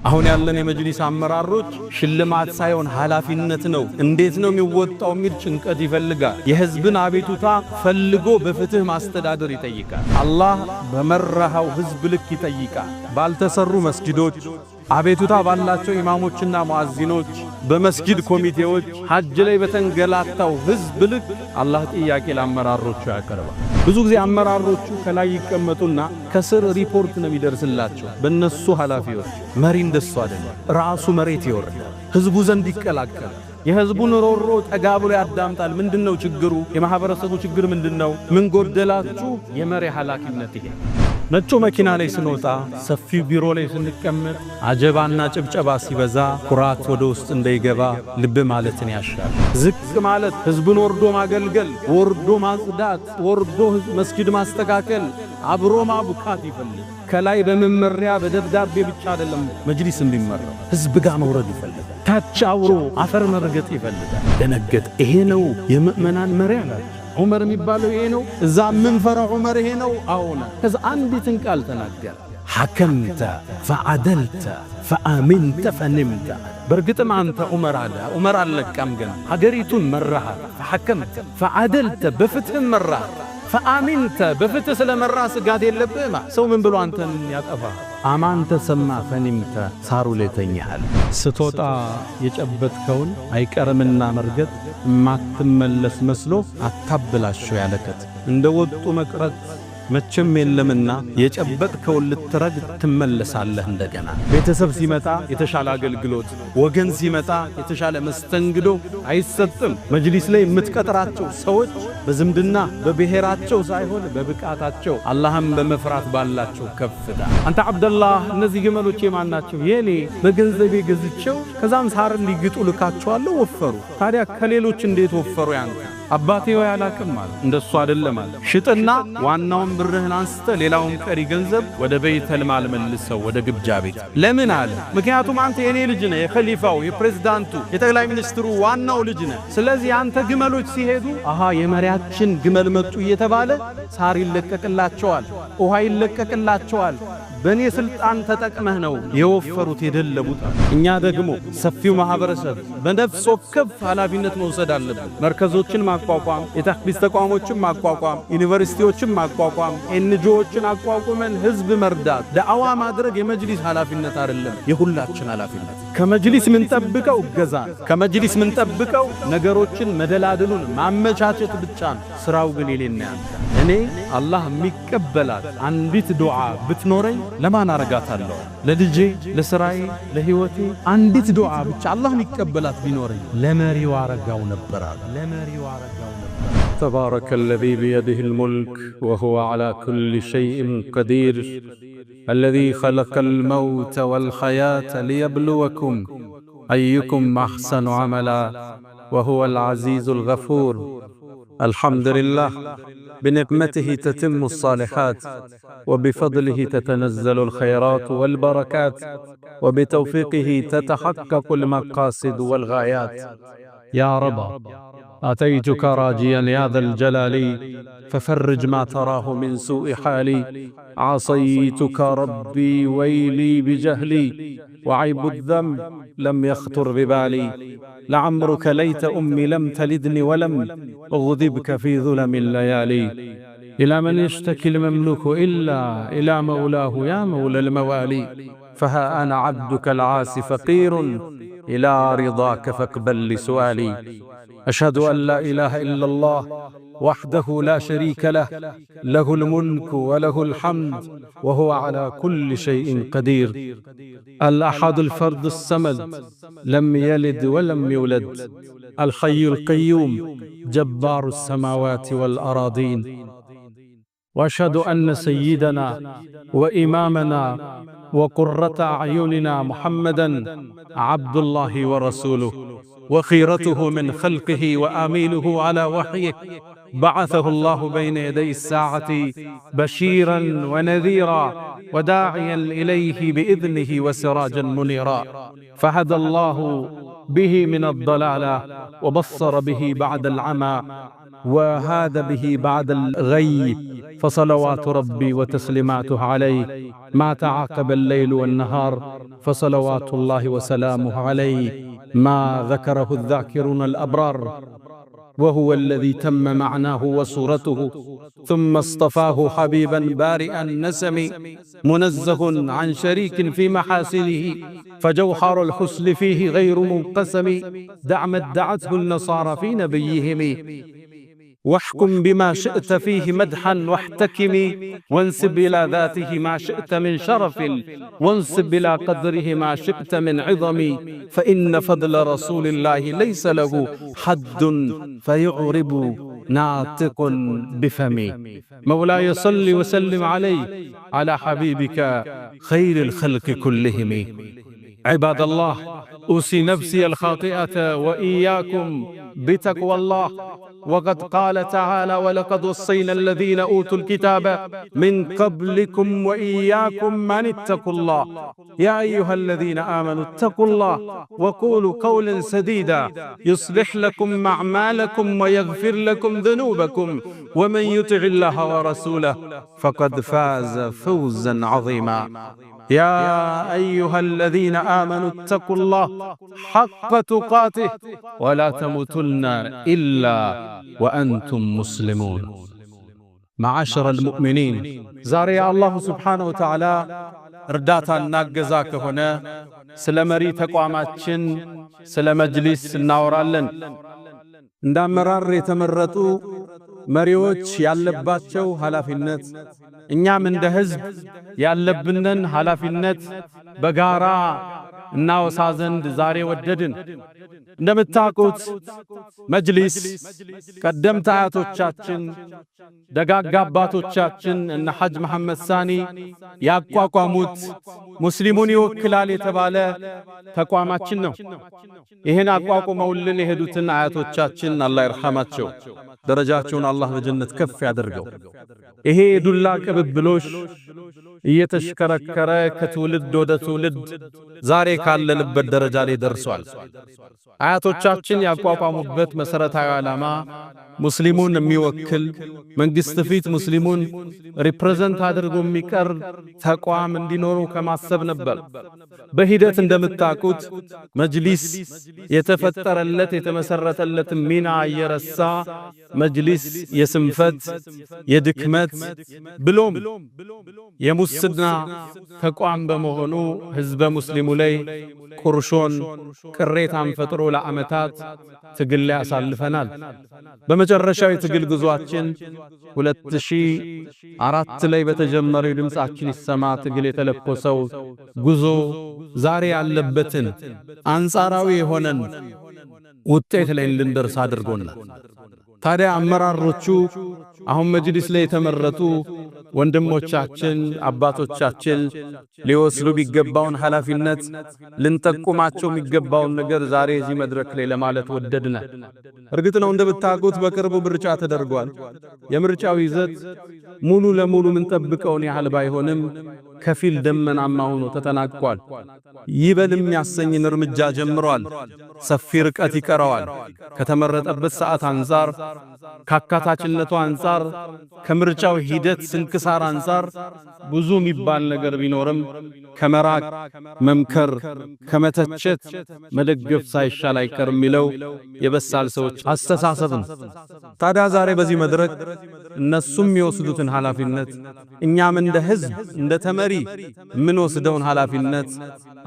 አሁን ያለን የመጅሊስ አመራሮች ሽልማት ሳይሆን ኃላፊነት ነው። እንዴት ነው የሚወጣው የሚል ጭንቀት ይፈልጋል። የህዝብን አቤቱታ ፈልጎ በፍትህ ማስተዳደር ይጠይቃል። አላህ በመራሃው ህዝብ ልክ ይጠይቃል። ባልተሰሩ መስጊዶች አቤቱታ ባላቸው ኢማሞችና ሙአዚኖች በመስጊድ ኮሚቴዎች ሐጅ ላይ በተንገላታው ህዝብ ልክ አላህ ጥያቄ ለአመራሮቹ ያቀርባል። ብዙ ጊዜ አመራሮቹ ከላይ ይቀመጡና ከስር ሪፖርት ነው የሚደርስላቸው በእነሱ ኃላፊዎች። መሪ እንደሱ አይደለም። ራሱ መሬት ይወርዳል፣ ህዝቡ ዘንድ ይቀላቀላል። የህዝቡን ሮሮ ጠጋ ብሎ ያዳምጣል። ምንድነው ችግሩ? የማህበረሰቡ ችግር ምንድነው? ምን ጎደላችሁ? የመሪ ኃላፊነት ይሄ። ነጩ መኪና ላይ ስንወጣ ሰፊው ቢሮ ላይ ስንቀመጥ አጀባና ጭብጨባ ሲበዛ ኩራት ወደ ውስጥ እንዳይገባ ልብ ማለትን ያሻል። ዝቅ ማለት ህዝብን ወርዶ ማገልገል፣ ወርዶ ማጽዳት፣ ወርዶ መስጊድ ማስተካከል፣ አብሮ ማቡካት ይፈልጋል። ከላይ በመመሪያ በደብዳቤ ብቻ አይደለም መጅሊስ እንዲመራው፣ ህዝብ ጋር መውረድ ይፈልጋል። ታች አብሮ አፈር መርገጥ ይፈልጋል። ደነገጥ። ይሄ ነው የምእመናን መሪ አላቸው። ዑመር የሚባለው ይሄ ነው። እዛ ምንፈራው ዑመር ይሄ ነው። አሁን ከዛ አንዲትን ቃል ተናገረ። ሐከምተ ፈዐደልተ ፈአሚንተ ፈንምተ። በርግጥም አንተ ዑመር አለ። ዑመር አልለቃም ገና ሀገሪቱን መራሃት። ፈሐከምተ ፈዐደልተ በፍትህም መራሃት። ፈአሚንተ በፍትህ ስለመራ ስጋት የለብህም። ሰው ምን ብሎ አንተን ያጠፋ? አማን ተሰማ ፈንምተ ሳሩ ላይ ተኛሃል። ስትወጣ የጨበጥከውን አይቀርምና መርገጥ ማትመለስ መስሎ አታብላሽው ያለከት እንደ ወጡ መቅረት መቼም የለምና የጨበጥከውን ልትረግጥ ትመለሳለህ እንደገና። ቤተሰብ ሲመጣ የተሻለ አገልግሎት፣ ወገን ሲመጣ የተሻለ መስተንግዶ አይሰጥም። መጅሊስ ላይ የምትቀጥራቸው ሰዎች በዝምድና በብሔራቸው ሳይሆን በብቃታቸው አላህም በመፍራት ባላቸው ከፍታ። አንተ አብደላህ እነዚህ ግመሎች የማን ናቸው? የኔ በገንዘቤ ገዝቼው ከዛም ሳር እንዲግጡ ልካቸዋለሁ፣ ወፈሩ። ታዲያ ከሌሎች እንዴት ወፈሩ? ያንተ አባቴ ወይ አላቅም ማለት እንደሱ አይደለም ማለት። ሽጥና ዋናውን ብርህን አንስተ ሌላውን ቀሪ ገንዘብ ወደ ቤተል ማል መልሰው ወደ ግብጃ ቤት። ለምን አለ? ምክንያቱም አንተ የኔ ልጅ ነህ፣ የኸሊፋው የፕሬዝዳንቱ የጠቅላይ ሚኒስትሩ ዋናው ልጅ ነህ። ስለዚህ አንተ ግመሎች ሲሄዱ አሃ የመሪያችን ግመል መጡ እየተባለ ሳር ይለቀቅላቸዋል፣ ውሃ ይለቀቅላቸዋል። በእኔ ስልጣን ተጠቅመህ ነው የወፈሩት የደለቡት። እኛ ደግሞ ሰፊው ማህበረሰብ በነፍስ ወከፍ ኃላፊነት መውሰድ አለብን። መርከዞችን ማቋቋም፣ የተክቢስ ተቋሞችን ማቋቋም፣ ዩኒቨርሲቲዎችን ማቋቋም፣ ኤንጂኦዎችን አቋቁመን ህዝብ መርዳት፣ ዳዕዋ ማድረግ የመጅሊስ ኃላፊነት አይደለም፣ የሁላችን ኃላፊነት። ከመጅሊስ ምን ጠብቀው እገዛ፣ ከመጅሊስ ምን ጠብቀው ነገሮችን መደላድሉን ማመቻቸት ብቻ ነው። ስራው ግን የሌና ያንተ። እኔ አላህ የሚቀበላት አንዲት ዱዓ ብትኖረኝ ለማን አረጋታለሁ? ለልጄ፣ ለስራዬ፣ ለህይወቴ አንዲት ዱዓ ብቻ አላህ የሚቀበላት ቢኖረኝ ለመሪው አረጋው ነበር። ለመሪው አረጋው ነበር። تبارك الذي بيده الملك وهو على كل شيء قدير الذي خلق الموت والحياة ليبلوكم أيكم أحسن عملا وهو العزيز الغفور. الحمد لله بنعمته تتم الصالحات وبفضله تتنزل الخيرات والبركات وبتوفيقه تتحقق المقاصد والغايات. يا رب أتيتك راجيا يا ذا الجلال ففرج ما تراه من سوء حالي. عصيتك ربي ويلي بجهلي وعيب الذنب لم يخطر ببالي. لعمرك ليت أمي لم تلدني ولم أغذبك في ظلم الليالي. إلى من يشتكي المملوك إلا إلى مولاه يا مولى الموالي. فها أنا عبدك العاصي فقير إلى رضاك فاقبل لسؤالي. أشهد أن لا إله إلا الله وحده لا شريك له له الملك وله الحمد وهو على كل شيء قدير. الأحد الفرد الصمد لم يلد ولم يولد الحي القيوم جبار السماوات والأراضين. وأشهد أن سيدنا وإمامنا وقرة أعيننا محمدًا عبد الله ورسوله وخيرته من خلقه وآمينه على وحيه. بعثه الله بين يدي الساعة بشيرا ونذيرا وداعيا إليه بإذنه وسراجا منيرا. فهدى الله به من الضلالة وبصر به بعد العمى وهاد به بعد الغي فصلوات ربي وتسليماته عليه ما تعاقب الليل والنهار، فصلوات الله وسلامه عليه ما ذكره الذاكرون الأبرار، وهو الذي تم معناه وصورته، ثم اصطفاه حبيبا بارئ النسم منزه عن شريك في محاسنه، فجوهر الحسن فيه غير منقسم. دع ما ادعته النصارى في نبيهم، واحكم بما شئت فيه مدحا واحتكم، وانسب إلى ذاته ما شئت من شرف، وانسب إلى قدره ما شئت من عظم، فإن فضل رسول الله ليس له حد فيعرب ناطق بفمي. مولاي صل وسلم عليه على حبيبك خير الخلق كلهم. عباد الله، أوصي نفسي الخاطئة وإياكم بتقوى الله، وقد قال تعالى: ولقد وصينا الذين أوتوا الكتاب من قبلكم وإياكم أن اتقوا الله. يا أيها الذين آمنوا اتقوا الله وقولوا قولا سديدا يصلح لكم أعمالكم ويغفر لكم ذنوبكم، ومن يطع الله ورسوله فقد فاز فوزا عظيما. يا أيها الذين آمنوا اتقوا الله حق تقاته ولا تموتن إلا وأنتم مسلمون. معاشر المؤمنين، زاري الله سبحانه وتعالى እርዳታ እናገዛ ከሆነ ስለ መሪ ተቋማችን ስለ መጅሊስ እናወራለን። እንዳመራር የተመረጡ መሪዎች ያለባቸው ኃላፊነት፣ እኛም እንደ ህዝብ ያለብንን ኃላፊነት በጋራ እናወሳ ዘንድ ዛሬ ወደድን። እንደምታውቁት መጅሊስ ቀደምት አያቶቻችን ደጋግ አባቶቻችን እነ ሐጅ መሐመድ ሳኒ ያቋቋሙት ሙስሊሙን ይወክላል የተባለ ተቋማችን ነው። ይሄን አቋቁመውልን የሄዱትን አያቶቻችን አላህ ይርሐማቸው፣ ደረጃቸውን አላህ በጀነት ከፍ ያደርገው። ይሄ ዱላ ቅብብሎሽ እየተሽከረከረ ከትውልድ ወደ ትውልድ ዛሬ ካለንበት ደረጃ ላይ ደርሷል። አያቶቻችን ያቋቋሙበት መሰረታዊ ዓላማ ሙስሊሙን የሚወክል መንግስት ፊት ሙስሊሙን ሪፕሬዘንት አድርጎ የሚቀርብ ተቋም እንዲኖሩ ከማሰብ ነበር። በሂደት እንደምታውቁት መጅሊስ የተፈጠረለት የተመሰረተለት ሚና እየረሳ መጅሊስ የስንፈት የድክመት ብሎም የሙስና ተቋም በመሆኑ ህዝበ ሙስሊሙ ላይ ቁርሾን ቅሬታን ፈጥሮ ለዓመታት ትግል ላይ አሳልፈናል። በመጨረሻው የትግል ጉዟችን 2004 ላይ በተጀመረው ድምጻችን ይሰማ ትግል የተለኮሰው ጉዞ ዛሬ ያለበትን አንጻራዊ የሆነን ውጤት ላይ እንድንደርስ አድርጎናል። ታዲያ አመራሮቹ አሁን መጅሊስ ላይ የተመረጡ ወንድሞቻችን አባቶቻችን ሊወስዱ ቢገባውን ኃላፊነት ልንጠቁማቸው የሚገባውን ነገር ዛሬ እዚህ መድረክ ላይ ለማለት ወደድናል። እርግጥ ነው እንደምታውቁት በቅርቡ ምርጫ ተደርጓል። የምርጫው ይዘት ሙሉ ለሙሉ ምንጠብቀውን ያህል ባይሆንም ከፊል ደመናማ ሆኖ ተጠናቋል። ይበልም ያሰኝን እርምጃ ጀምሯል። ሰፊ ርቀት ይቀረዋል። ከተመረጠበት ሰዓት አንፃር፣ ካካታችነቱ አንፃር፣ ከምርጫው ሂደት ስንክሳር አንፃር ብዙ የሚባል ነገር ቢኖርም ከመራቅ መምከር፣ ከመተቸት መደገፍ ሳይሻል አይቀርም የሚለው የበሳል ሰዎች አስተሳሰብ ነው። ታዲያ ዛሬ በዚህ መድረክ እነሱም የሚወስዱትን ኃላፊነት እኛም እንደ ህዝብ እንደ ተመሪ ምን ወስደውን ኃላፊነት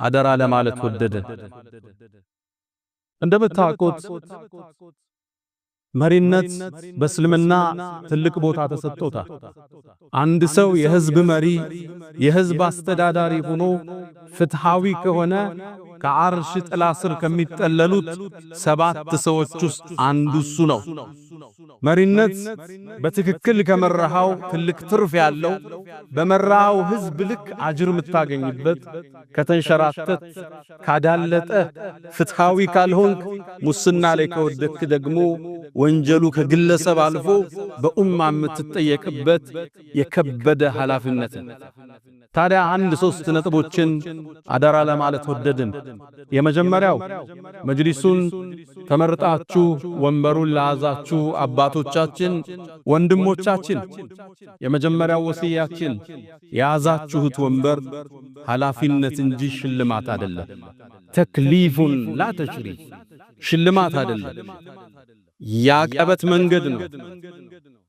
አደራ ለማለት ወደድን። እንደምታውቁት መሪነት በእስልምና ትልቅ ቦታ ተሰጥቶታል። አንድ ሰው የህዝብ መሪ የህዝብ አስተዳዳሪ ሆኖ ፍትሃዊ ከሆነ ከአርሽ ጥላ ስር ከሚጠለሉት 7 ሰዎች ውስጥ አንዱ እሱ ነው። መሪነት በትክክል ከመራሃው ትልቅ ትርፍ ያለው በመራሃው ህዝብ ልክ አጅር የምታገኝበት፣ ከተንሸራተት ካዳለጠ ፍትሃዊ ካልሆንክ ሙስና ላይ ከወደክ ደግሞ ወንጀሉ ከግለሰብ አልፎ በኡማ የምትጠየቅበት የከበደ ኃላፊነት። ታዲያ አንድ ሶስት ነጥቦችን አደራ ለማለት ወደድን። የመጀመሪያው መጅሊሱን ተመርጣችሁ ወንበሩን ለያዛችሁ አባቶቻችን፣ ወንድሞቻችን የመጀመሪያው ወሲያችን የያዛችሁት ወንበር ኃላፊነት እንጂ ሽልማት አይደለም። ተክሊፉን ላ ተሽሪፍ፣ ሽልማት አይደለም። ያቀበት መንገድ ነው።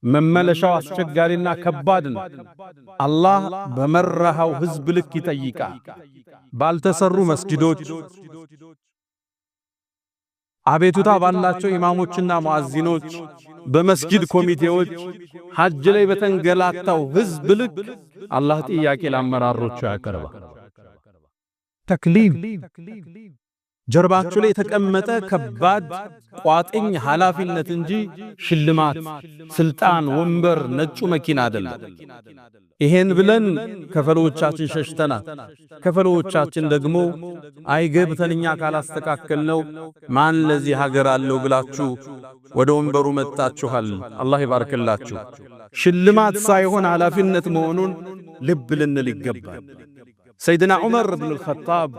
መመለሻው አስቸጋሪና ከባድ ነው። አላህ በመራሃው ህዝብ ልክ ይጠይቃል። ባልተሰሩ መስጊዶች፣ አቤቱታ ባላቸው ኢማሞችና ሙአዚኖች፣ በመስጊድ ኮሚቴዎች፣ ሐጅ ላይ በተንገላታው ህዝብ ልክ አላህ ጥያቄ ለአመራሮቹ ያቀርባል። ተክሊፍ ጀርባቸው ላይ የተቀመጠ ከባድ ቋጥኝ ኃላፊነት እንጂ ሽልማት፣ ስልጣን፣ ወንበር፣ ነጩ መኪና አይደለም። ይሄን ብለን ከፈሎቻችን ሸሽተናል። ከፈሎቻችን ደግሞ አይገብተንኛ ካላስተካከልነው ማን ለዚህ ሀገር አለው ብላችሁ ወደ ወንበሩ መጣችኋል። አላህ ይባርክላችሁ። ሽልማት ሳይሆን ኃላፊነት መሆኑን ልብ ልንል ይገባል። ሰይድና ዑመር ኢብኑ አልኸጣብ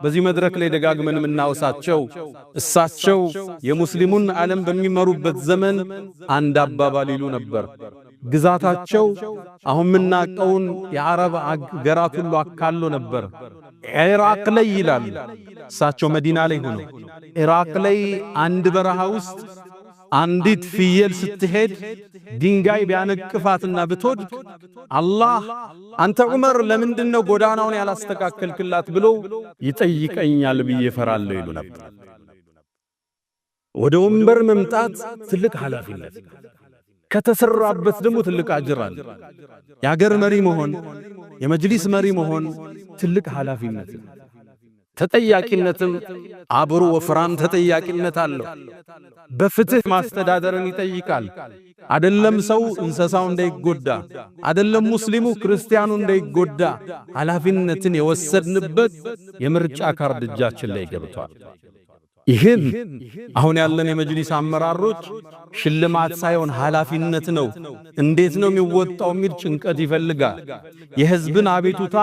በዚህ መድረክ ላይ ደጋግመን የምናወሳቸው እሳቸው የሙስሊሙን ዓለም በሚመሩበት ዘመን አንድ አባባል ይሉ ነበር። ግዛታቸው አሁን የምናውቀውን የአረብ አገራት ሁሉ አካሎ ነበር። ኢራቅ ላይ ይላል። እሳቸው መዲና ላይ ሆኖ ኢራቅ ላይ አንድ በረሃ ውስጥ አንዲት ፍየል ስትሄድ ድንጋይ ቢያነቅፋትና ብትወድቅ አላህ አንተ ዑመር ለምንድነው ጎዳናውን ያላስተካከልክላት ብሎ ይጠይቀኛል ብዬ ፈራለሁ ይሉ ነበር። ወደ ወንበር መምጣት ትልቅ ኃላፊነት፣ ከተሰራበት ደግሞ ትልቅ አጅር አለ። የአገር መሪ መሆን፣ የመጅሊስ መሪ መሆን ትልቅ ኃላፊነት፣ ተጠያቂነትም አብሮ ወፍራም ተጠያቂነት አለው። በፍትህ ማስተዳደርን ይጠይቃል። አይደለም ሰው እንስሳው እንዳይጎዳ፣ አይደለም ሙስሊሙ ክርስቲያኑ እንዳይጎዳ ኃላፊነትን የወሰድንበት የምርጫ ካርድ እጃችን ላይ ገብቷል። ይህን አሁን ያለን የመጅሊስ አመራሮች ሽልማት ሳይሆን ኃላፊነት ነው። እንዴት ነው የሚወጣው የሚል ጭንቀት ይፈልጋል። የህዝብን አቤቱታ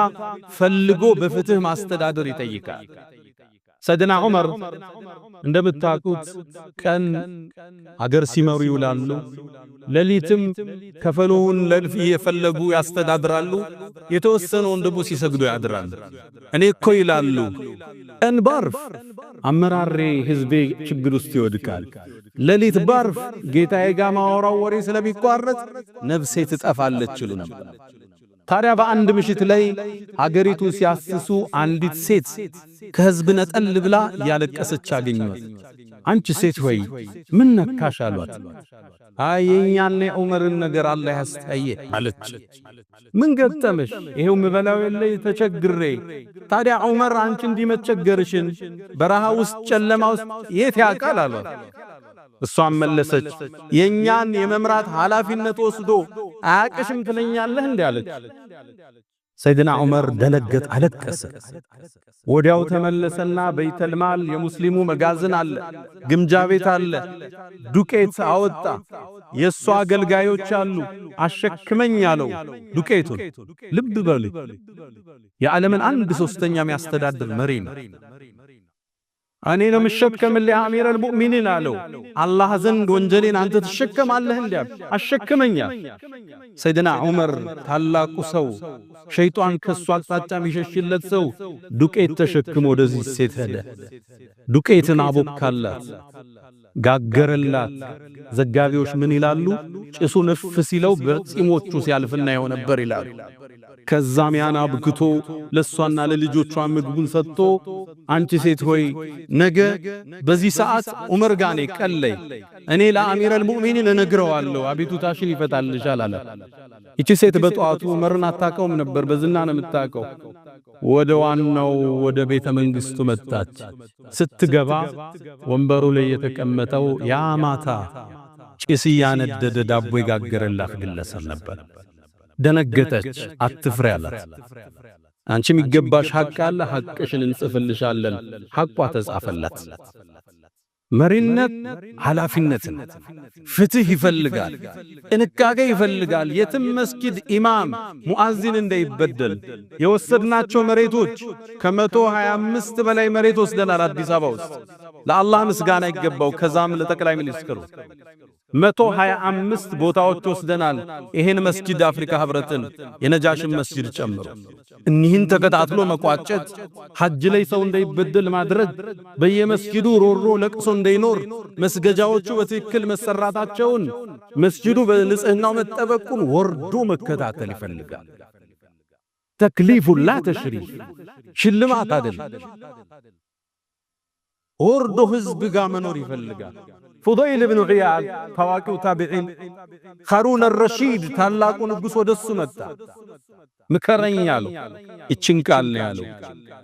ፈልጎ በፍትህ ማስተዳደር ይጠይቃል። ሰይድና ዑመር እንደምታውቁት ቀን አገር ሲመሩ ይውላሉ፣ ሌሊትም ከፈሉን ለልፍ እየፈለጉ ያስተዳድራሉ። የተወሰነውን ደግሞ ሲሰግዱ ያድራሉ። እኔ እኮ ይላሉ ቀን ባርፍ አመራሬ ህዝቤ ችግር ውስጥ ይወድቃል፣ ሌሊት ባርፍ ጌታዬ ጋር ማወራው ወሬ ስለሚቋረጥ ነፍሴ ትጠፋለች ይሉ ነበር። ታዲያ በአንድ ምሽት ላይ ሀገሪቱ ሲያስሱ አንዲት ሴት ከህዝብ ነጠል ብላ ያለቀሰች አገኟት። አንቺ ሴት ሆይ ምን ነካሽ አሏት። አይ የኛና ዑመርን ነገር አላህ ያስተያየ አለች። ምን ገጠመሽ? ይሄው ምበላው የለ ተቸግሬ። ታዲያ ዑመር አንቺ እንዲመቸገርሽን በረሃ ውስጥ ጨለማ ውስጥ የት ያውቃል አሏት። እሷም መለሰች የኛን የመምራት ኃላፊነት ወስዶ አያቅሽም ትለኛለህ እንዴ አለች። ሰይድና ዑመር ደነገጥ፣ አለቀሰ። ወዲያው ተመለሰና በይተልማል የሙስሊሙ መጋዘን አለ፣ ግምጃ ቤት አለ፣ ዱቄት አወጣ። የሷ አገልጋዮች አሉ፣ አሸክመኝ አለው ዱቄቱን። ልብ በሉ የዓለምን 1/3 የሚያስተዳድር መሪ ነው። እኔ ነው መሸከምልህ አሚረል ሙእሚኒን አለው። አላህ ዘንድ ወንጀሌን አንተ ትሸከማለህ እንዴ? አሸክመኛ። ሰይድና ዑመር ታላቁ ሰው፣ ሸይጣን ከሱ አቅጣጫ የሚሸሽለት ሰው ዱቄት ተሸክሞ ወደዚህ ሴት ሄደ። ዱቄትን አቦካላት፣ ጋገረላት። ዘጋቢዎች ምን ይላሉ? ጭሱ ነፍ ሲለው በጺሞቹ ሲያልፍና ይሆን ነበር ይላሉ። ከዛም ያን አብክቶ ለሷና ለልጆቿ ምግቡን ሰጥቶ አንቺ ሴት ሆይ ነገ በዚህ ሰዓት ዑመር ጋኔ ቀለይ እኔ ለአሚረል ሙእሚኒን እነግረዋለሁ አቤቱታሽን ይፈታልሻል አለ። እቺ ሴት በጧቱ ዑመርን አታውቀውም ነበር፣ በዝና ነው የምታውቀው። ወደ ዋናው ወደ ቤተ መንግስቱ መጣች። ስትገባ ወንበሩ ላይ የተቀመጠው ያ ማታ ጭስ ያነደደ ዳቦ የጋገረላት ግለሰብ ነበር። ደነገጠች። አትፍሪ አላት። አንቺ የሚገባሽ ሐቅ አለ፣ ሐቅሽን እንጽፍልሻለን። ሐቋ ተጻፈላት። መሪነት ኃላፊነት ፍትህ ይፈልጋል ጥንቃቄ ይፈልጋል የትም መስጊድ ኢማም ሙአዚን እንዳይበደል የወሰድናቸው መሬቶች ከ125 በላይ መሬት ወስደናል አዲስ አበባ ውስጥ ለአላህ ምስጋና ይገባው ከዛም ለጠቅላይ ሚኒስትሩ 125 ቦታዎች ወስደናል ይሄን መስጊድ አፍሪካ ህብረትን የነጃሽን መስጊድ ጨምሮ እኒህን ተከታትሎ መቋጨት ሐጅ ላይ ሰው እንዳይበደል ማድረግ በየመስጊዱ ሮሮ ለቅሶ እንዳይኖር መስገጃዎቹ በትክክል መሰራታቸውን መስጊዱ በንጽህናው መጠበቁን ወርዶ መከታተል ይፈልጋል ተክሊፉ ላ ተሽሪፍ ሽልማት አይደለም ወርዶ ህዝብ ጋር መኖር ይፈልጋል فضيل بن عياد ታዋቂው ታቢዒን ኻሩን الرشيد ታላቁ ንጉስ ወደሱ መጣ ምከረኝ ያለው እቺን ቃል ነው ያለው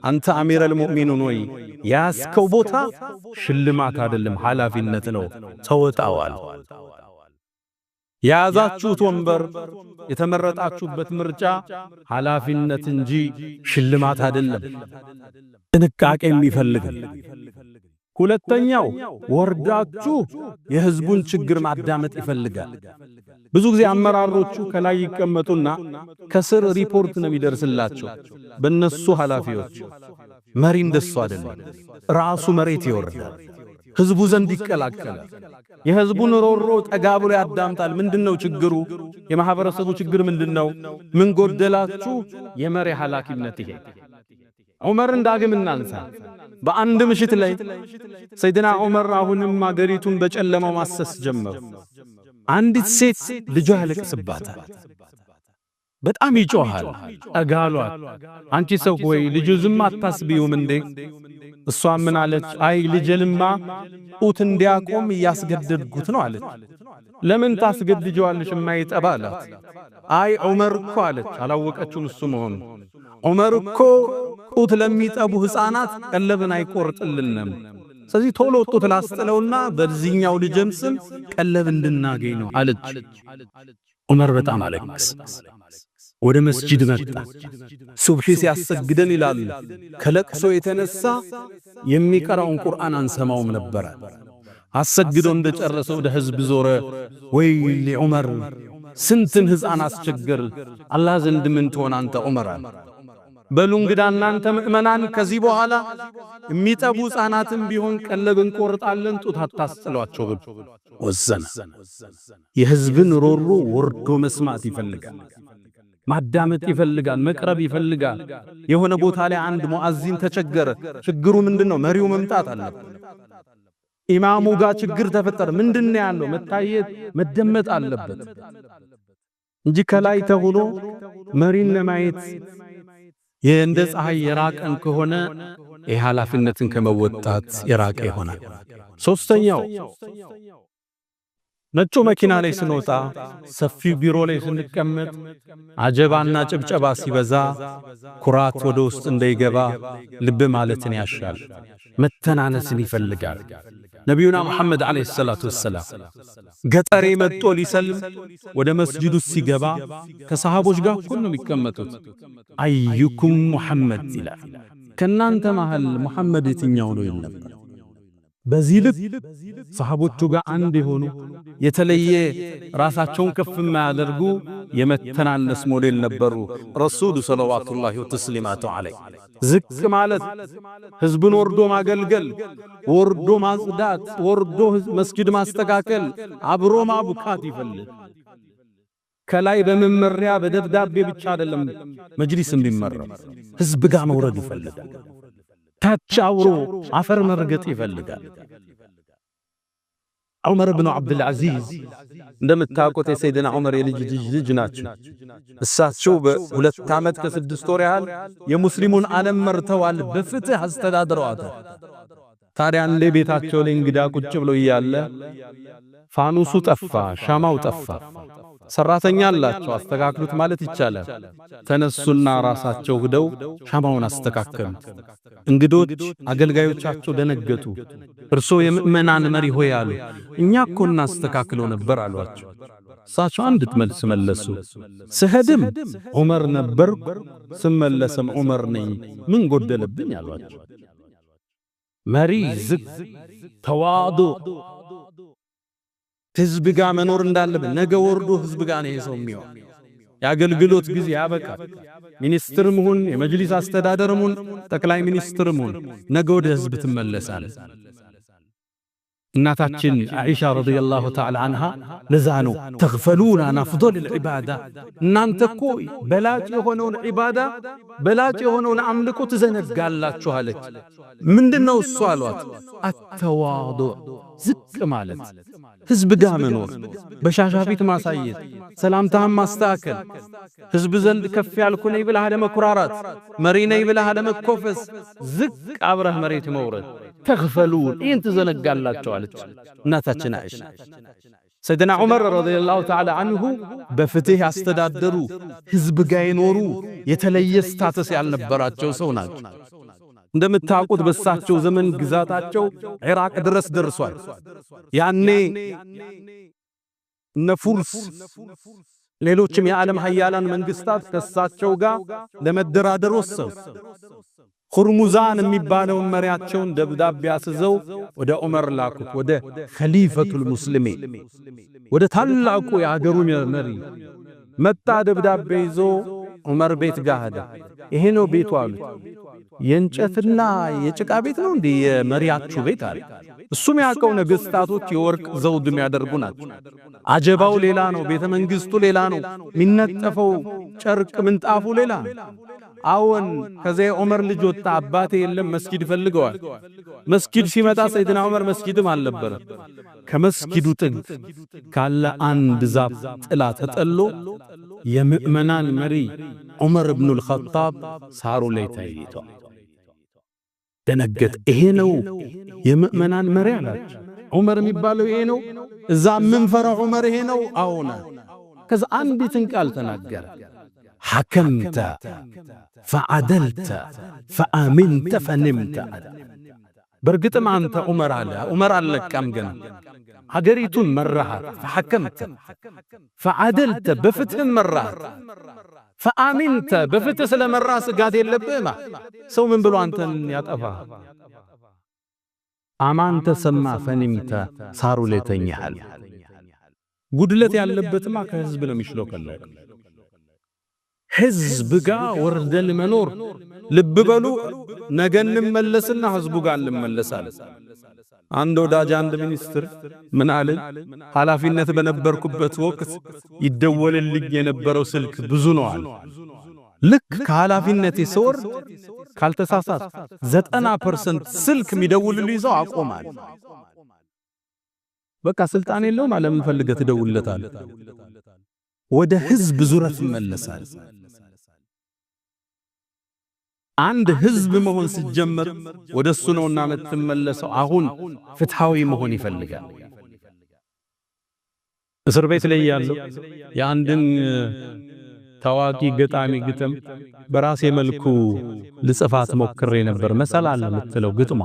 አንተ አሚር አልሙእሚኑን ወይ ያስከው ቦታ ሽልማት አይደለም ኃላፊነት ነው ተወጣዋል ያዛችሁት ወንበር የተመረጣችሁበት ምርጫ ኃላፊነት እንጂ ሽልማት አይደለም ጥንቃቄ የሚፈልግ ሁለተኛው ወርዳችሁ የህዝቡን ችግር ማዳመጥ ይፈልጋል ብዙ ጊዜ አመራሮቹ ከላይ ይቀመጡና ከስር ሪፖርት ነው የሚደርስላቸው በእነሱ ኃላፊዎች መሪ እንደሱ አይደለም ራሱ መሬት ይወርዳል ህዝቡ ዘንድ ይቀላቀላል የህዝቡን ሮሮ ጠጋ ብሎ ያዳምጣል ምንድነው ችግሩ የማህበረሰቡ ችግር ምንድነው ምን ጎደላችሁ የመሪ ኃላፊነት ይሄ ዑመር እንዳግም እናንሳ በአንድ ምሽት ላይ ሰይድና ዑመር አሁንም ማገሪቱን በጨለማው ማሰስ ጀመሩ አንዲት ሴት ልጇ ያለቅስባታል በጣም ይጮሃል አጋሏት አንቺ ሰው ወይ ልጁ ዝም አታስቢውም እንዴ እሷ ምን አለች አይ ልጅልማ ኡት እንዲያቆም ያስገደድኩት ነው አለች ለምን ታስገድጂዋለሽ የማይጠባላት አይ ዑመር እኮ አለች አላወቀችውም እሱ መሆኑ ዑመር እኮ ጡት ለሚጠቡ ህፃናት ቀለብን አይቆርጥልንም ስለዚህ ቶሎ ጡት ላስጥለውና በዚህኛው ልጅም ስም ቀለብ እንድናገኝ ነው አለች ዑመር በጣም አለቀሰ ወደ መስጂድ መጣ ሱብሂ ሲያሰግደን ይላል ከለቅሶ የተነሳ የሚቀራውን ቁርአን አንሰማውም ነበር አሰግዶ እንደጨረሰ ወደ ህዝብ ዞረ ወይ ለዑመር ስንትን ህፃን አስቸገር አላህ ዘንድ ምን ትሆን አንተ ዑመር በሉ እንግዳ እናንተ ምእመናን ከዚህ በኋላ የሚጠቡ ህፃናትም ቢሆን ቀለብን ቆርጣለን ጡት አታስጥሏቸው ወዘነ የህዝብን ሮሮ ወርዶ መስማት ይፈልጋል ማዳመጥ ይፈልጋል መቅረብ ይፈልጋል የሆነ ቦታ ላይ አንድ ሙአዚን ተቸገረ ችግሩ ምንድነው መሪው መምጣት አለበት ኢማሙ ጋር ችግር ተፈጠረ ምንድነው ያለው መታየት መደመጥ አለበት እንጂ ከላይ ተሆኖ መሪን ለማየት የእንደ ፀሐይ የራቀን ከሆነ የኃላፊነትን ከመወጣት የራቀ ይሆናል ሶስተኛው ነጩ መኪና ላይ ስንወጣ ሰፊው ቢሮ ላይ ስንቀመጥ አጀባና ጭብጨባ ሲበዛ ኩራት ወደ ውስጥ እንዳይገባ ልብ ማለትን ያሻል መተናነስን ይፈልጋል ነብዩና መሐመድ አለይሂ ሰላቱ ወሰለም ገጠሬ መጥቶ ሊሰልም ወደ መስጂዱ ሲገባ ከሰሃቦች ጋር ሁሉ የሚቀመጡት አዩኩም ሙሐመድ ይላል ከናንተ መሃል ሙሐመድ የትኛው ነው ይል ነበር በዚህ ልክ ሰሃቦቹ ጋር አንድ የሆኑ የተለየ ራሳቸውን ከፍ የማያደርጉ የመተናነስ ሞዴል ነበሩ ረሱል ሰለላሁ ዐለይሂ ወሰለም ዝቅ ማለት ህዝብን ወርዶ ማገልገል ወርዶ ማጽዳት ወርዶ መስጊድ ማስተካከል አብሮ ማቡካት ይፈልግ ከላይ በመመሪያ በደብዳቤ ብቻ አይደለም መጅሊስም ቢመረጥ ህዝብ ጋር መውረድ ይፈልጋል ታች አውሮ አፈር መርገጥ ይፈልጋል ዑመር ኢብኑ አብዱል አዚዝ እንደምታውቁት የሰይድና ዑመር የልጅ ናቸው እሳቸው በሁለት ዓመት ከ6 ወር ያህል የሙስሊሙን ዓለም መርተዋል በፍትህ አስተዳድረዋል ታዲያ እንደ ቤታቸው ላይ እንግዳ ቁጭ ብሎ ይያለ ፋኑሱ ጠፋ ሻማው ጠፋ ሰራተኛ አላቸው አስተካክሉት ማለት ይቻላል ተነሱና ራሳቸው ሄደው ሻማውን አስተካከሉ እንግዶች አገልጋዮቻቸው ደነገጡ እርሶ የምእመናን መሪ ሆይ አሉ እኛ እኮ እናስተካክለው ነበር አሏቸው እሳቸው አንድ መልስ መለሱ ስሄድም ዑመር ነበር ስመለስም ዑመር ነኝ ምን ጎደለብኝ አሏቸው መሪ ዝቅ ተዋዱ ህዝብ ጋር መኖር እንዳለበት ነገ ወርዶ ህዝብ ጋር ነው ሰው የሚሆን ያገልግሎት ጊዜ ያበቃል ሚኒስትርም ሁን የመጅሊስ አስተዳደርም ሁን ጠቅላይ ሚኒስትርም ሁን ነገ ወደ ህዝብ ትመለሳለህ እናታችን አይሻ ረዲየላሁ ተዓላ አንሃ ለዛኑ ተግፈሉና አን አፍضل العباده እናንተ እኮ በላጭ የሆነውን ዒባዳ በላጭ የሆነውን አምልኮ ትዘነጋላችሁ አለች ምንድነው እሱ አሏት አተዋዱዕ ዝቅ ማለት ህዝብ ጋር መኖር በሻሻፊት ማሳየት ሰላምታህን ማስተካከል ህዝብ ዘንድ ከፍ ያልኩ ነኝ ብለህ ለመኩራራት መሪ ነኝ ብለህ ለመኮፈስ ዝቅ አብረህ መሬት መውረድ ተግፈሉን እንት ዘነጋላችሁ አለች እናታችን አይሻ ሰይድና ዑመር ረዲየላሁ ተዓላ አንሁ በፍትህ ያስተዳደሩ ህዝብ ጋር ይኖሩ የተለየ ስታተስ ያልነበራቸው ሰው ናቸው እንደምታውቁት በሳቸው ዘመን ግዛታቸው ኢራቅ ድረስ ደርሷል ያኔ ነፉርስ ሌሎችም የዓለም ሀያላን መንግስታት ከሳቸው ጋር ለመደራደር ወሰኑ ሁርሙዛን የሚባለው መሪያቸውን ደብዳቤ አስዘው ወደ ዑመር ላኩት ወደ ኸሊፈቱል ሙስሊሚን ወደ ታላቁ የአገሩ መሪ መጣ ደብዳቤ ይዞ ዑመር ቤት ጋር ሄደ ይሄ ነው ቤቱ አሉት የእንጨትና የጭቃ ቤት ነው እንዴ የመሪያችሁ ቤት አለ እሱም ያቀው ነገስታቶች የወርቅ ዘውድ የሚያደርጉ ናቸው አጀባው ሌላ ነው ቤተ መንግስቱ ሌላ ነው ሚነጠፈው ጨርቅ ምንጣፉ ሌላ አዎን ከዚህ ዑመር ልጅ ወጣ አባቴ የለም መስጊድ ፈልገዋል መስጊድ ሲመጣ ሰይድና ዑመር መስጊድም አልነበረ ከመስጊዱ ጥግ ካለ አንድ ዛፍ ጥላ ተጠሎ የምእመናን መሪ ዑመር ኢብኑ አልኸጣብ ሳሩ ላይ ታይቷል ደነገጥ ይሄ ነው የምእመናን መሪ አላቸው ዑመር የሚባለው ይሄ ነው እዛ ምን ፈራው ዑመር ይሄ ነው አዎና ከዛ አንዲትን ቃል ተናገረ حكمت فعدلت فآمنت فنمت برقتم أنت عمر على كم جن حجريتون مرها فحكمت فعدلت بفتح مرات فآمنت بفتح سلام الراس قاعد يلبما سو من بلو أنت يطفى آمنت سما فنمت صاروا لتنيحل قدلتي على اللبت ما كهزب لهم يشلوك الله ህዝብ ጋር ወርደን መኖር ልብ በሉ ነገን እንመለስና ህዝቡ ጋር እንመለሳለን አንድ ወዳጅ አንድ ሚኒስትር ምን አለ ኃላፊነት በነበርኩበት ወቅት ይደወልልኝ የነበረው ስልክ ብዙ ነው አለ ልክ ከኃላፊነቴ ስወርድ ካልተሳሳት 90% ስልክ የሚደውልልኝ ሰው አቆማል በቃ ስልጣን የለውም አለም ፈልገህ ትደውልለታለህ ወደ ህዝብ ዙረት ይመለሳል አንድ ህዝብ መሆን ሲጀመር ወደሱ ነውና መተመለሰው አሁን ፍትሃዊ መሆን ይፈልጋል እስር ቤት ላይ ያለው የአንድን ታዋቂ ገጣሚ ግጥም በራሴ መልኩ ልጽፋት ሞክሬ ነበር መሰላል የምትለው ግጥሟ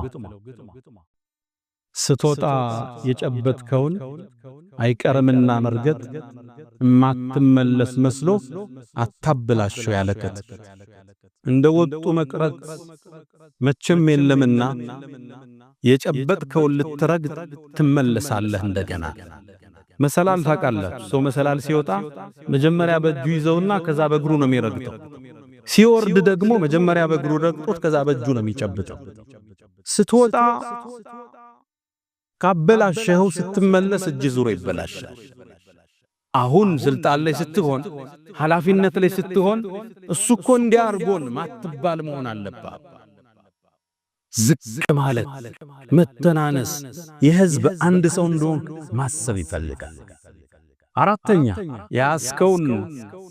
ስትወጣ የጨበጥከውን አይቀርምና መርገጥ ማትመለስ መስሎ አታብላሽው ያለከት እንደወጡ መቅረት መቼም የለምና የጨበጥከውን ልትረግጥ ትመለሳለህ እንደገና መሰላል ታውቃላችሁ ሰው መሰላል ሲወጣ መጀመሪያ በእጁ ይዘውና ከዛ በእግሩ ነው የሚረግጠው ሲወርድ ደግሞ መጀመሪያ በእግሩ ረግጦት ከዛ በእጁ ነው የሚጨብጠው ስትወጣ ካበላሸው ስትመለስ እጅ ዙሮ ይበላሻል አሁን ስልጣን ላይ ስትሆን ኃላፊነት ላይ ስትሆን እሱ እኮ እንዲያርጎን ማትባል መሆን አለበት ዝቅ ማለት መተናነስ የህዝብ አንድ ሰው እንደሆን ማሰብ ይፈልጋል አራተኛ ያስከውን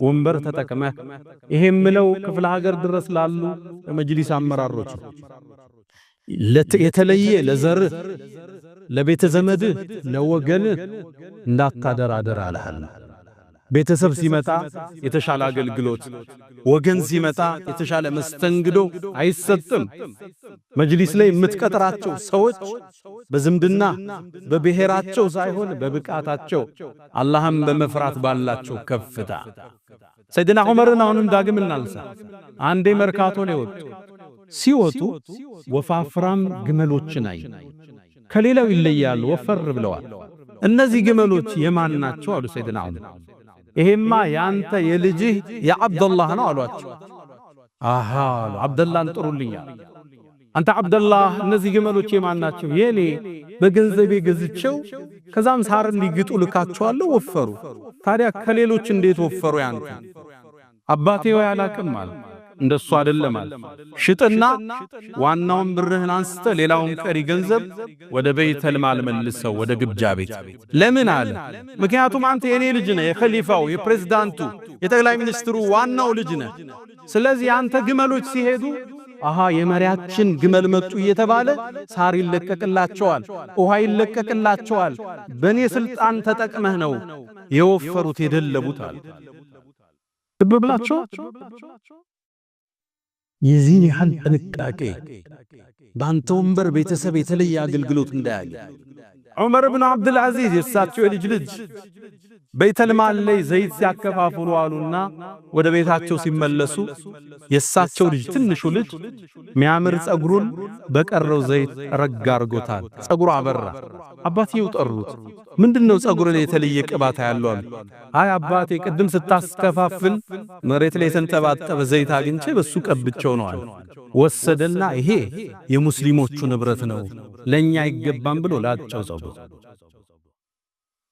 ወንበር ተጠቅመህ ይሄምለው ክፍለ ሀገር ድረስ ላሉ መጅሊስ አመራሮች የተለየ ለዘር ለቤተ ዘመድ ለወገን እንዳታደራደር አለሃል ቤተሰብ ሲመጣ የተሻለ አገልግሎት ወገን ሲመጣ የተሻለ መስተንግዶ አይሰጥም መጅሊስ ላይ የምትቀጥራቸው ሰዎች በዝምድና በብሔራቸው ሳይሆን በብቃታቸው አላህም በመፍራት ባላቸው ከፍታ ሰይድና ዑመርን አሁንም ዳግም እናንሳ አንዴ መርካቶ ነው ወጡ ሲወጡ ወፋፍራም ግመሎችን አይ ከሌላው ይለያሉ ወፈር ብለዋል እነዚህ ግመሎች የማን ናቸው አሉ ሰይድና ዑመር ይሄማ ያንተ የልጅህ የአብዱላህ ነው አሏቸው አሃ አብዱላህን ጥሩልኛ አንተ አብዱላህ እነዚህ ግመሎች የማን ናቸው የኔ በገንዘቤ ገዝቼው ከዛም ሳር እንዲግጡ ልካቸዋለሁ ወፈሩ ታዲያ ከሌሎች እንዴት ወፈሩ ያንተ አባቴ ወይ አላቅም ማለት እንደሱ አይደለም ማለት ሽጥና ዋናውን ብርህን አንስተ ሌላውን ቀሪ ገንዘብ ወደ ቤተል ማል መልሰው ወደ ግብጃ ቤት ለምን አለ ምክንያቱም አንተ የኔ ልጅ ነህ የኸሊፋው የፕሬዝዳንቱ የጠቅላይ ሚኒስትሩ ዋናው ልጅ ነህ ስለዚህ አንተ ግመሎች ሲሄዱ አሃ የመሪያችን ግመል መጡ እየተባለ ሳር ይለቀቅላቸዋል ውሃ ይለቀቅላቸዋል በኔ ስልጣን ተጠቅመህ ነው የወፈሩት የደለቡት አለ ተበብላቸው የዚህን ያህል ጥንቃቄ በአንተ ወንበር ቤተሰብ የተለየ አገልግሎት እንዳያገኝ ዑመር ኢብኑ አብዱል አዚዝ የሳቸው ልጅ ቤተል ማል ላይ ዘይት ሲያከፋፍሉ አሉና ወደ ቤታቸው ሲመለሱ የሳቸው ልጅ ትንሹ ልጅ ሚያምር ጸጉሩን በቀረው ዘይት ረጋ አርጎታል ጸጉሩ አበራ አባቴው ጠሩት ምንድነው ጸጉሩ ላይ የተለየ ቅባት ያለው አሉ አይ አባቴ ቅድም ስታስከፋፍል መሬት ላይ ተንጠባጠበ ዘይት አግኝቼ በሱ ቀብቼው ነው አለ ወሰደና ይሄ የሙስሊሞቹ ንብረት ነው ለኛ አይገባም ብሎ ላጨው ጸጉሩ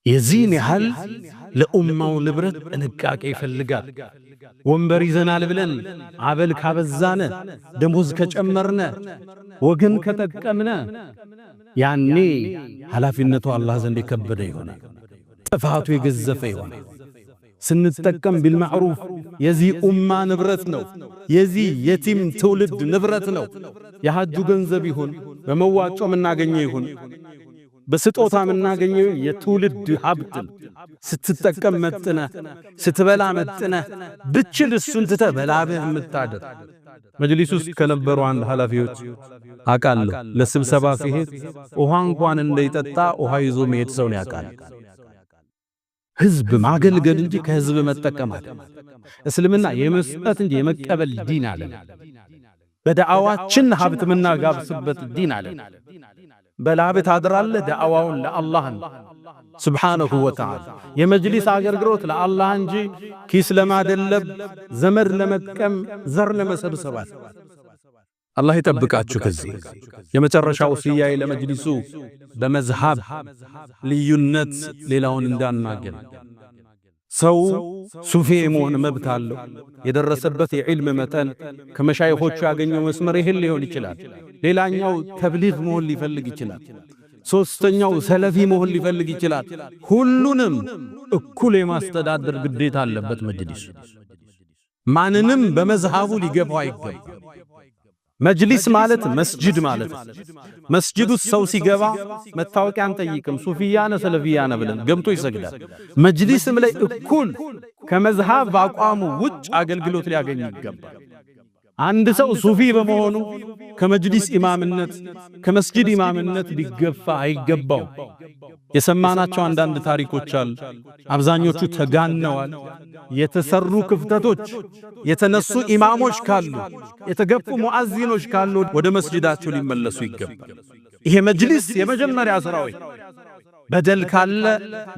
የዚህን ያህል ለኡማው ንብረት ጥንቃቄ ይፈልጋል ወንበር ይዘናል ብለን አበል ካበዛነ ደሞዝ ከጨመርነ ወገን ከጠቀምነ ያኔ ኃላፊነቱ አላህ ዘንድ የከበደ ይሆናል ጥፋቱ የገዘፈ ይሆናል ስንጠቀም ቢልማዕሩፍ የዚህ ኡማ ንብረት ነው የዚህ የቲም ትውልድ ንብረት ነው የሐጁ ገንዘብ ይሁን በመዋጮ ምናገኘው ይሁን በስጦታ ምናገኘው የትውልድ ሀብት ስትጠቀም መጥነ ስትበላ መጥነ ብችል እሱን ተበላበህ ምታደር መጅሊስ ውስጥ ከነበሩ አንድ ኃላፊዎች አቃለሁ ለስብሰባ ሲሄድ ውሃ እንኳን እንደይጠጣ ውሃ ይዞ መሄድ ሰው ያቃል ህዝብ ማገልገል እንጂ ከህዝብ መጠቀም አይደለም እስልምና የመስጠት እንጂ የመቀበል ዲን አለ በዳዓዋችን ሀብት ምናጋብስበት ዲን አለ በላበት አድራለ ዳዓዋውን ለአላህ ሱብሓነሁ ወተዓላ የመጅሊስ አገልግሎት ለአላህ እንጂ ኪስ ለማደለብ ዘመድ ለመጥቀም ዘር ለመሰብሰብ አላህ ይጠብቃችሁ ከዚህ የመጨረሻው ወሲያዬ ለመጅሊሱ በመዝሃብ ልዩነት ሌላውን እንዳናገር ሰው ሱፊ መሆን መብት አለው የደረሰበት የዕልም መጠን ከመሻይኾቹ ያገኘው መስመር ይሄን ሊሆን ይችላል ሌላኛው ተብሊግ መሆን ሊፈልግ ይችላል ሶስተኛው ሰለፊ መሆን ሊፈልግ ይችላል ሁሉንም እኩል የማስተዳደር ግዴታ አለበት መጅሊስ ማንንም በመዝሃቡ ሊገባው አይገባም መጅሊስ ማለት መስጂድ ማለት መስጂዱ ሰው ሲገባ መታወቂያን ጠይቅም ሱፊያነ ሰለፊያነ ብለን ገምቶ ይሰግዳል መጅሊስም ላይ እኩል ከመዝሃብ አቋሙ ውጭ አገልግሎት ሊያገኝ ይገባል አንድ ሰው ሱፊ በመሆኑ ከመጅሊስ ኢማምነት ከመስጂድ ኢማምነት ሊገፋ አይገባው የሰማናቸው አንዳንድ ታሪኮች አሉ አብዛኞቹ ተጋነዋል የተሰሩ ክፍተቶች የተነሱ ኢማሞች ካሉ የተገፉ ሙአዚኖች ካሉ ወደ መስጂዳቸው ሊመለሱ ይገባል ይሄ መጅሊስ የመጀመሪያ ስራው በደል ካለ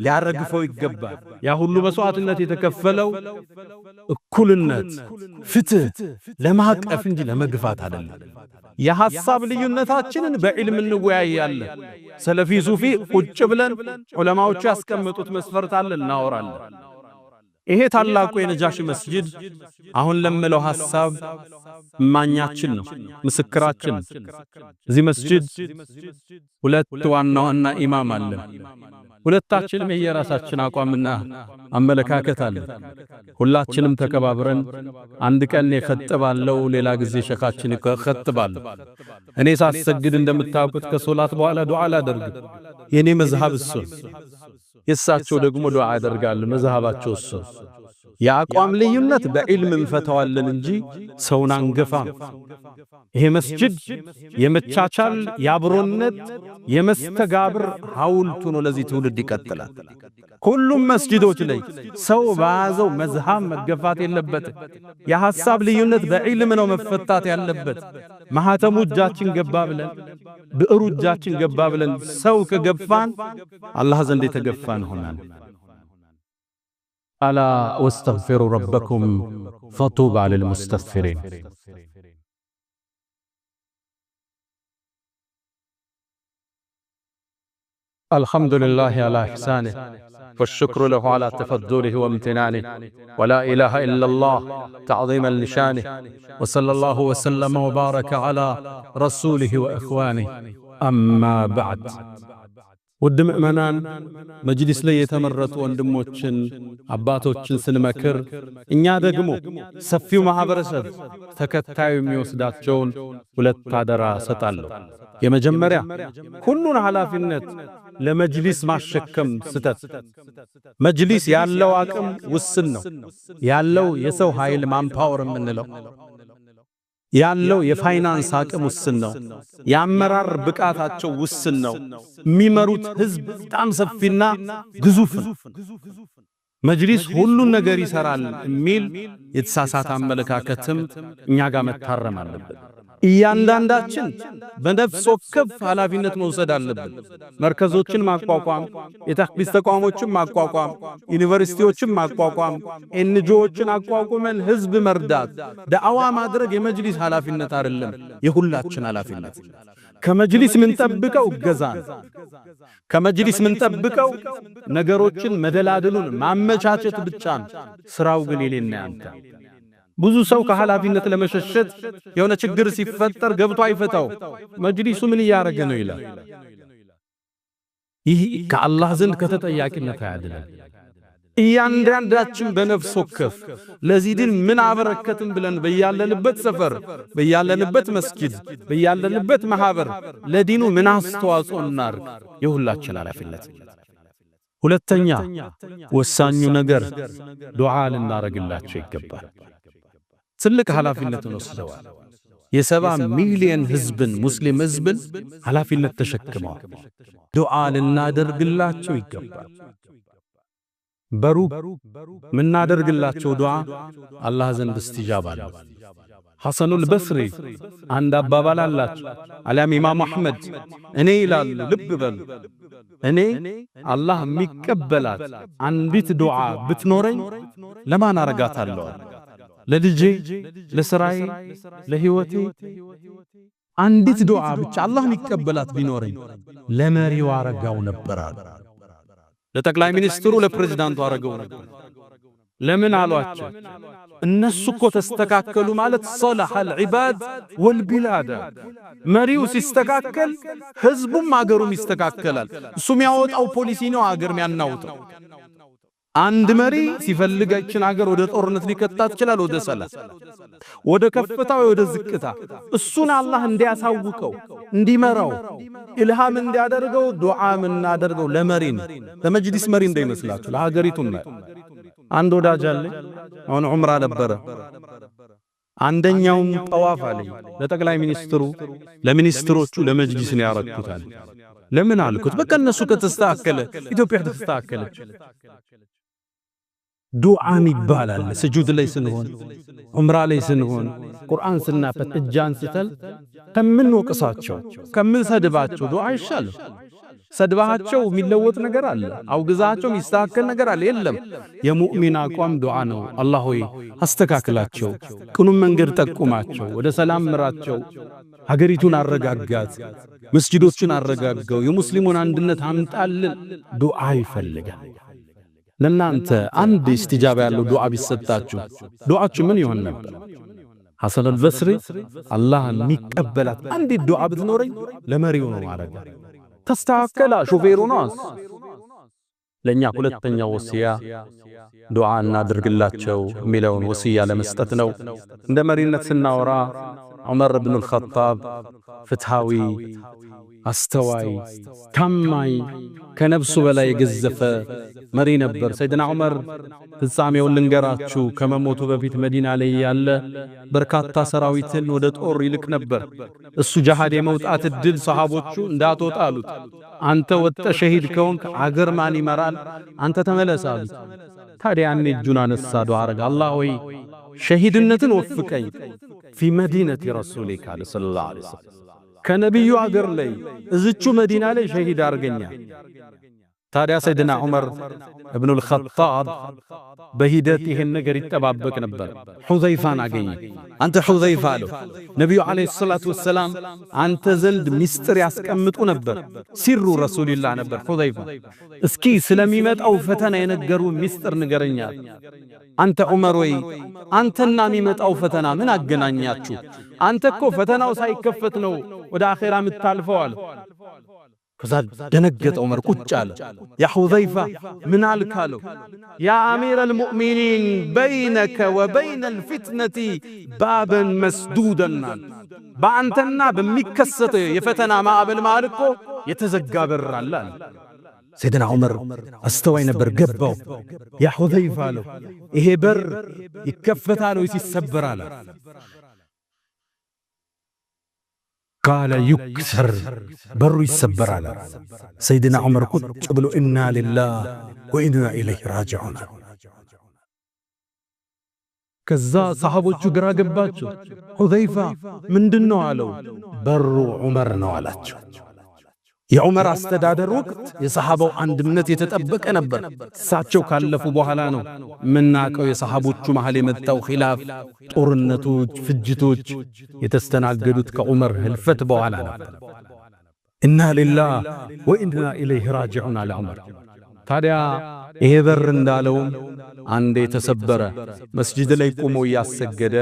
ሊያረግፈው ይገባል ያ ሁሉ መስዋዕትነት የተከፈለው እኩልነት ፍትህ ለማቀፍ እንጂ ለመግፋት አይደለም የሐሳብ ልዩነታችንን በዕልም እንወያያለን ሰለፊ ሱፊ ቁጭ ብለን ዑለማዎቹ ያስቀመጡት መስፈርት አለ እናወራለን ይሄ ታላቁ የነጃሺ መስጂድ አሁን ለምለው ሐሳብ ማኛችን ነው ምስክራችን እዚህ መስጂድ ሁለት ዋና ኢማም አለ ሁለታችንም የራሳችን አቋምና አመለካከት አለ ሁላችንም ተከባብረን አንድ ቀን የከተባለው ሌላ ጊዜ ሸኻችን ይከተባል እኔ ሳሰግድ እንደምታውቁት ከሶላት በኋላ ዱዓ አላደርግ የኔ መዝሃብ እሱ የሳቸው ደግሞ ዱዓ ያደርጋሉ መዝሃባቸው እሱ የአቋም ልዩነት በዕልም እንፈታዋለን እንጂ ሰውን አንገፋም ይሄ መስጂድ የመቻቻል ያብሮነት የመስተጋብር ሐውልቱ ነው። ለዚህ ትውልድ ይቀጥላል። ሁሉም መስጂዶች ላይ ሰው በያዘው መዝሃብ መገፋት የለበትም። የሐሳብ ልዩነት በዕልም ነው መፈታት ያለበት። ማህተሙ እጃችን ገባ ብለን ብዕሩ እጃችን ገባ ብለን ሰው ከገፋን አላህ ዘንድ የተገፋን ሆናል። አላ ወስተግፊሩ ረበኩም ፈጡባ ሊልሙስተግፊሪን። الحمد لله على إحسانه والشكر له على تفضله وامتنانه ولا إله إلا الله تعظيما لشانه وصلى الله وسلم وبارك على رسوله وإخوانه أما بعد ውድ ምእመናን መጅሊስ ላይ የተመረጡ ወንድሞችን አባቶችን ስንመክር እኛ ደግሞ ሰፊው ማህበረሰብ ተከታዩ የሚወስዳቸውን ሁለት አደራ ሰጣለሁ። የመጀመሪያ ሁሉን ኃላፊነት ለመጅሊስ ማሸከም ስተት። መጅሊስ ያለው አቅም ውስን ነው። ያለው የሰው ኃይል ማንፓወር የምንለው ያለው የፋይናንስ አቅም ውስን ነው። የአመራር ብቃታቸው ውስን ነው። የሚመሩት ህዝብ በጣም ሰፊና ግዙፍ ነው። መጅሊስ ሁሉን ነገር ይሰራል የሚል የተሳሳተ አመለካከትም እኛ ጋር መታረም አለበት። እያንዳንዳችን በነፍስ ወከፍ ኃላፊነት መውሰድ አለብን። መርከዞችን ማቋቋም፣ የተክቢስ ተቋሞችን ማቋቋም፣ ዩኒቨርሲቲዎችን ማቋቋም፣ ኤንጂኦዎችን አቋቁመን ህዝብ መርዳት፣ ዳዕዋ ማድረግ የመጅሊስ ኃላፊነት አይደለም፣ የሁላችን ኃላፊነት። ከመጅሊስ ምን ጠብቀው ገዛን፣ ከመጅሊስ ምን ጠብቀው ነገሮችን መደላድሉን ማመቻቸት ብቻ ነው። ስራው ግን የኔና ያንተ። ብዙ ሰው ከኃላፊነት ለመሸሸት የሆነ ችግር ሲፈጠር ገብቶ አይፈታው። መጅሊሱ ምን እያደረገ ነው ይላል። ይህ ከአላህ ዘንድ ከተጠያቂነት አያድነን። እያንዳንዳችን በነፍስ ወከፍ ለዚህ ድን ምን አበረከትን ብለን በያለንበት ሰፈር፣ በያለንበት መስጊድ፣ በያለንበት ማህበር ለዲኑ ምን አስተዋጽኦ እናርግ፣ የሁላችን ኃላፊነት። ሁለተኛ ወሳኙ ነገር ዱዓ ልናረግላቸው ይገባል። ትልቅ ኃላፊነትን ወስደዋል። የ70 ሚሊዮን ህዝብን ሙስሊም ህዝብን ኃላፊነት ተሸክመዋል። ዱዓ ልናደርግላቸው ይገባል። በሩቅ ምናደርግላቸው ዱዓ አላህ ዘንድ እስትጃባ አለው። ሐሰኑል በስሪ አንድ አባባል አላቸው። አሊያም ኢማም አህመድ እኔ ይላሉ፣ ልብ በሉ፣ እኔ አላህ የሚቀበላት አንዲት ዱዓ ብትኖረኝ ለማን አረጋታለሁ? ለልጄ፣ ለስራዬ፣ ለህይወቴ አንዲት ዱዓ ብቻ አላህ የሚቀበላት ቢኖረኝ ለመሪው አረጋው ነበር አሉ። ለጠቅላይ ሚኒስትሩ ለፕሬዝዳንቱ አረጋው ነበር። ለምን አሏቸው? እነሱ እኮ ተስተካከሉ ማለት ሶላሐል ዒባድ ወልቢላድ። መሪው ሲስተካከል ህዝቡም አገሩም ይስተካከላል። እሱ የሚያወጣው ፖሊሲ ነው አገር የሚያናውጠው። አንድ መሪ ሲፈልጋችን አገር ወደ ጦርነት ሊከታት ይችላል፣ ወደ ሰላም፣ ወደ ከፍታ፣ ወደ ዝቅታ። እሱን አላህ እንዲያሳውቀው እንዲመራው ኢልሃም እንዲያደርገው ዱዓ ምናደርገው ለመሪ ነው። ለመጅሊስ መሪ እንዳይመስላችሁ፣ ለሀገሪቱ ነው። አንድ ወዳጅ አለ፣ አሁን ዑምራ ነበረ። አንደኛውም ጠዋፍ አለኝ ለጠቅላይ ሚኒስትሩ፣ ለሚኒስትሮቹ፣ ለመጅሊስ ነው ያረኩታል። ለምን አልኩት? በቃ እነሱ ከተስተካከለ ኢትዮጵያ ተስተካከለች። ዱዓን ይባላል። ስጁድ ላይ ስንሆን፣ ዑምራ ላይ ስንሆን፣ ቁርአን ስናፈት እጃን ስተል ከምንወቅሳቸው ከምንሰድባቸው ዱዓ ይሻላል። ሰድባቸው የሚለወጥ ነገር አለ፣ አውግዛቸው የሚስተካከል ነገር አለ? የለም። የሙእሚን አቋም ዱዓ ነው። አላህ ሆይ አስተካክላቸው፣ ቅኑን መንገድ ጠቁማቸው፣ ወደ ሰላም ምራቸው፣ ሀገሪቱን አረጋጋት፣ መስጂዶችን አረጋጋው፣ የሙስሊሙን አንድነት አምጣልን። ዱዓ ይፈልጋል። ለናንተ አንድ ኢስቲጃባ ያለው ዱዓ ቢሰጣችሁ ዱዓችሁ ምን ይሆን ነበር? ሐሰን አልበስሪ አላህ የሚቀበላት አንድ ዱዓ ብትኖረኝ ለመሪው ነው ማለት ተስተካከለ። ሹፌሩ ነው። ለኛ ሁለተኛው ወሲያ ዱዓ እናድርግላቸው የሚለውን ወሲያ ለመስጠት ነው። እንደ መሪነት ስናወራ ዑመር ብኑ አልኸጣብ ፍትሃዊ፣ አስተዋይ፣ ታማኝ፣ ከነፍሱ በላይ የገዘፈ መሪ ነበር። ሰይድና ዑመር ፍጻሜውን ልንገራችሁ፣ ከመሞቱ በፊት መዲና ላይ ያለ በርካታ ሰራዊትን ወደ ጦር ይልክ ነበር። እሱ ጃሃድ የመውጣት እድል ሰሃቦቹ እንዳትወጣ አሉት። አንተ ወጥተ ሸሂድ ከሆንክ አገር ማን ይመራል? አንተ ተመለስ አሉት። ታዲያ ያኔ እጁን አነሳ፣ ዱዓ አረገ። አላህ ሆይ ሸሂድነትን ወፍቀኝ ፊ መዲነቲ ረሱሊካ ሰለላሁ ዐለይሂ ወሰለም፣ ከነቢዩ አገር ላይ እዝቹ መዲና ላይ ሸሂድ አርገኛ። ታዲያ ሰይድና ዑመር እብኑ አልኸጣብ በሂደት ይሄን ነገር ይጠባበቅ ነበር። ሁዘይፋን አገኘ። አንተ ሁዘይፋ አለው፣ ነቢዩ ዓለይሂ ሰላቱ ወሰላም አንተ ዘንድ ሚስጥር ያስቀምጡ ነበር። ሲሩ ረሱልላህ ነበር ሁዘይፋ። እስኪ ስለሚመጣው ፈተና የነገሩ ሚስጥር ንገረኛል። አንተ ዑመር ወይ አንተና የሚመጣው ፈተና ምን አገናኛችሁ? አንተ እኮ ፈተናው ሳይከፈት ነው ወደ አኺራ የምታልፈው አለ። ከዛ ደነገጠ ዑመር፣ ቁጭ አለ። ያ ሁዘይፋ ምን አልክ አለው። ያ አሚረል ሙእሚኒን በይነከ ወበይነ አልፊትነቲ ባበን መስዱደን፣ በአንተና በሚከሰተው የፈተና ማዕበል መሃል እኮ የተዘጋ በር አለ። ሰይድና ዑመር አስተዋይ ነበር፣ ገባው። ያ ሁዘይፋ አለው ይሄ በር ይከፈታል ወይስ ይሰበራል? ቃለ ዩክሰር፣ በሩ ይሰበራል። ሰይድና ዑመር ቁጭ ብሎ ኢና ሊላህ ወኢና ኢለይሂ ራጂዑን። ከዛ ሰሃቦቹ ግራ ገባቸው። ሁዘይፋ ምንድነው አለው። በሩ ዑመር ነው አላቸው። የዑመር አስተዳደር ወቅት የሰሃባው አንድነት የተጠበቀ ነበር። እሳቸው ካለፉ በኋላ ነው ምናቀው የሰሃቦቹ መሃል የመጣው ኺላፍ፣ ጦርነቶች፣ ፍጅቶች የተስተናገዱት ከዑመር ህልፈት በኋላ ነበር። ኢና ሊላህ ወኢና ኢለይሂ ራጂዑን አለ ዑመር። ታዲያ ይሄ በር እንዳለው አንዴ ተሰበረ። መስጂድ ላይ ቆሞ ያሰገደ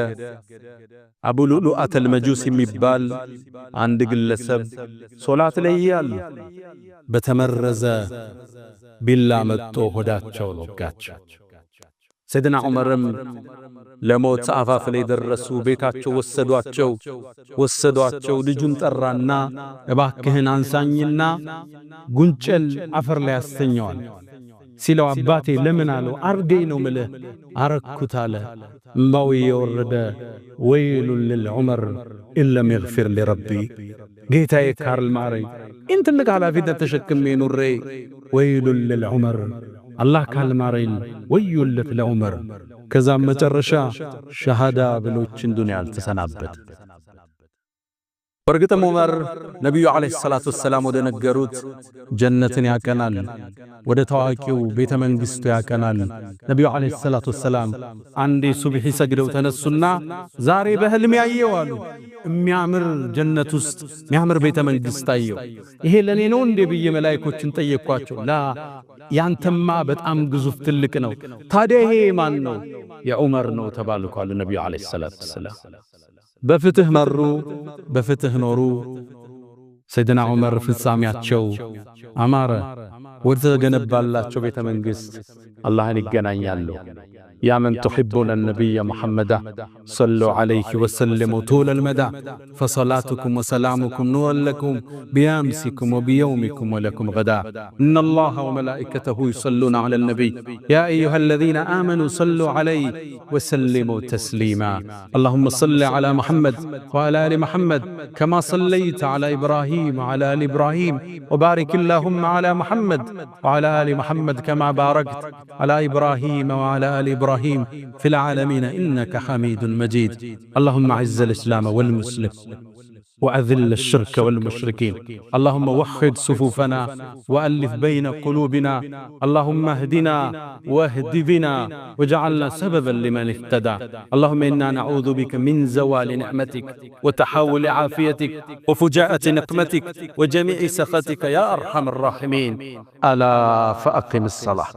አቡ ሉሉአት አልመጁስ የሚባል አንድ ግለሰብ ሶላት ላይ ያሉ በተመረዘ ቢላ መጥቶ ሆዳቸውን ወጋቸው። ሰይድና ዑመርም ለሞት አፋፍ ላይ ደረሱ። ቤታቸው ወሰዷቸው። ልጁን ጠራና እባክህን አንሳኝና ጉንጨል አፈር ላይ ያስተኛዋል ሲለው አባቴ ለምን አለው። አርገኝ ነው ምልህ። አረኩት አለ። እምባው የወረደ ወይሉን ለዑመር ኢለም ይግፊር ለረቢ፣ ጌታዬ ካርል ማረኝ፣ ኢን ትልቅ ኃላፊነት ተሸክሜ ኑሬ ወይሉን ለዑመር፣ አላህ ካልማረኝ ወዩለት ለዑመር። ከዛም መጨረሻ ሸሃዳ ብሎችን ዱንያ አልተሰናበት። በርግጥም ዑመር ነቢዩ ዓለይሂ ሰላቱ ወሰላም ወደ ነገሩት ጀነትን ያቀናል፣ ወደ ታዋቂው ቤተ መንግሥቱ ያቀናል። ነቢዩ ዓለይሂ ሰላቱ ወሰላም አንዴ ሱብሒ ሰግደው ተነሱና ዛሬ በህልም ያየው አሉ። የሚያምር ጀነት ውስጥ የሚያምር ቤተ መንግሥት አየው። ይሄ ለኔ ነው እንዴ ብዬ መላእክቶችን ጠየቅኳቸው። ላ ያንተማ በጣም ግዙፍ ትልቅ ነው። ታዲያ ይሄ ማን ነው? የዑመር ነው ተባልኩ አሉ ነቢዩ ዓለይሂ ሰላቱ ወሰላም። በፍትህ መሩ፣ በፍትህ ኖሩ። ሰይድና ዑመር ፍጻሜያቸው አማረ። ወደ ተገነባላቸው ቤተ መንግሥት አላህን ይገናኛሉ። ያ መን ትሕቡነ ነቢየ ሙሐመዳ ሰሉ ዐለይሂ ወሰለሙ ጡለል መዳ ፈሰላቱኩም ወሰላሙኩም ኑረን ለኩም ቢያምሲኩም ወቢየውሚኩም ወለኩም ገዳ ኢነላሃ ወመላኢከተሁ ዩሰሉነ ዐለን ነቢይ ያ አዩሃ አለዚነ አመኑ ሰሉ ዐለይሂ ወሰሊሙ ተስሊማ አላሁመ ሰሊ ዐላ ሙሐመድ ወዐላ አሊ ሙሐመድ ከማ ሰለይተ ዐላ ኢብራሂም ወዐላ አሊ ኢብራሂም ወባሪክ አላሁመ ዐላ ሙሐመድ ወዐላ አሊ ሙሐመድ ከማ ባረክተ ዐላ ኢብራሂም ወዐላ አሊ ኢብራሂም في العالمين إنك حميد مجيد اللهم أعز الإسلام والمسلمين وأذل الشرك والمشركين اللهم وحد صفوفنا وألف بين قلوبنا اللهم اهدنا واهد بنا واجعلنا سببا لمن اهتدى اللهم إنا نعوذ بك من زوال نعمتك وتحول عافيتك وفجاءة نقمتك وجميع سخطك يا أرحم الراحمين ألا فأقم الصلاة.